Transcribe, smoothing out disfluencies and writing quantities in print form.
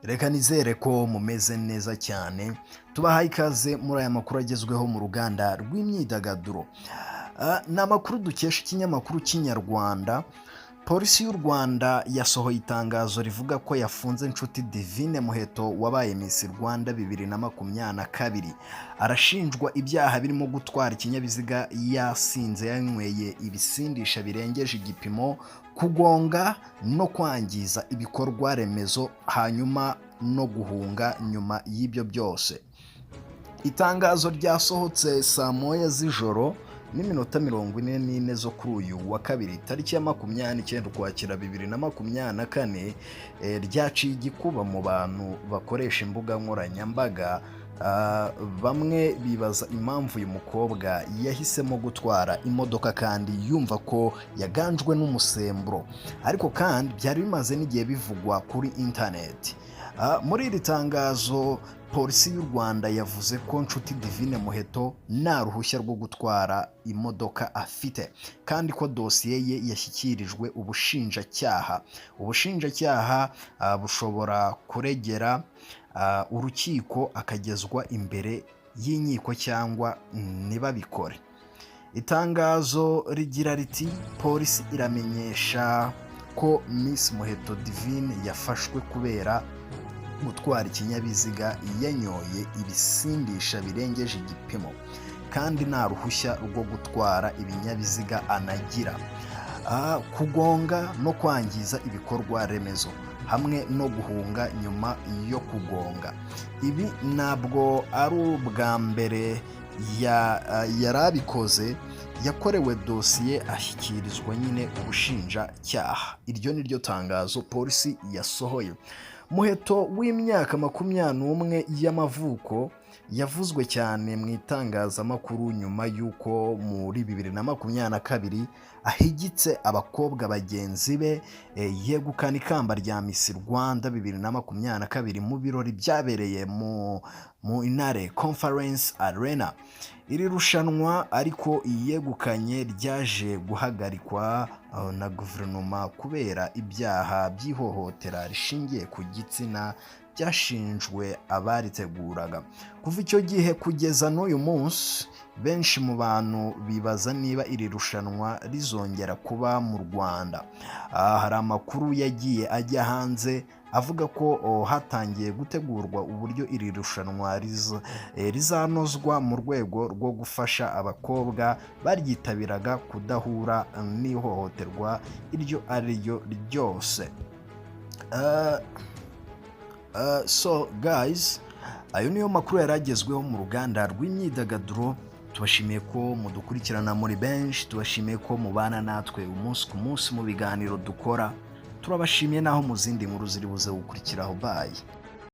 Reka nizere ko mumeze neza cyane, tubahaye ikaze muri aya makuru agezweho mu ruganda rw'imyidagaduro. Ni amakuru dukesha ikinyamakuru cy'inyarwanda. Polisi y'u Rwanda yasohoye itangazo rivuga ko yafunze Nshuti Divine Muheto wabaye Miss Rwanda 2022. Arashinjwa ibyaha birimo gutwara ikinyabiziga yasinze yanyweye ibisindisha birengeje igipimo, kugonga no kwangiza ibikorwa remezo, hanyuma no guhunga nyuma y'ibyo byose. Itangazo ryasohotse saa moya z'ijoro n'iminota 44 zo kuri uyu wa kabiri tariki ya 29 Ukwakira 2024, ryaciye igikuba mu bantu bakoresha imbuga nkoranyambaga. Bamwe bibaza impamvu uyu mukobwa yahisemo gutwara imodoka kandi yumva ko yaganjwe n'umusemburo, ariko kandi byari bimaze n'igihe bivugwa kuri internet. Muri iri tangazo Polisi y'u Rwanda yavuze ko Nshuti Divine Muheto nta ruhushya rwo gutwara imodoka afite, kandi ko dosiye ye yashyikirijwe ubushinjacyaha. Ubushinjacyaha bushobora kuregera urukiko akagezwa imbere y'inkiko cyangwa ntibabikore. Itangazo rigira riti polisi iramenyesha ko Miss Muheto Divine yafashwe kubera gutwara ikinyabiziga yanyoye ibisindisha birengeje igipimo, kandi nta ruhushya rwo gutwara ibinyabiziga anagira, kugonga no kwangiza ibikorwa remezo, hamwe no guhunga nyuma yo kugonga. Ibi ntabwo ari ubwa mbere yarabikoze. Yakorewe dosiye ashyikirizwa nyine ubushinjacyaha. Iryo ni ryo tangazo polisi yasohoye. Muheto w'imyaka 21 y'amavuko yavuzwe cyane mu itangazamakuru nyuma y'uko muri 2022 ahigitse abakobwa bagenzi be, yegukana ikamba rya Miss Rwanda 2022 mu birori byabereye mu Intare Conference Arena. Iri rushanwa ariko yegukanye ryaje guhagarikwa na guverinoma kubera ibyaha by'ihohotera rishingiye ku gitsina byashinjwe abariteguraga. Kuva icyo gihe kugeza n'uyu munsi, benshi mu bantu bibaza niba iri rushanwa rizongera kuba mu Rwanda. Hari amakuru yagiye ajya hanze avuga ko hatangiye gutegurwa uburyo iri rushanwa rizanozwa mu rwego rwo gufasha abakobwa baryitabiraga kudahura n'ihohoterwa iryo ari ryo ryose. So guys, ayo niyo makuru yaragezweho mu ruganda rw'imyidagaduro. Tubashimiye ko mudukurikirana muri benshi, tubashimiye ko mubana natwe umunsi ku munsi mu biganiro dukora. Turabashimiye naho mu zindi nkuru ziri buze gukurikiraho. Bye.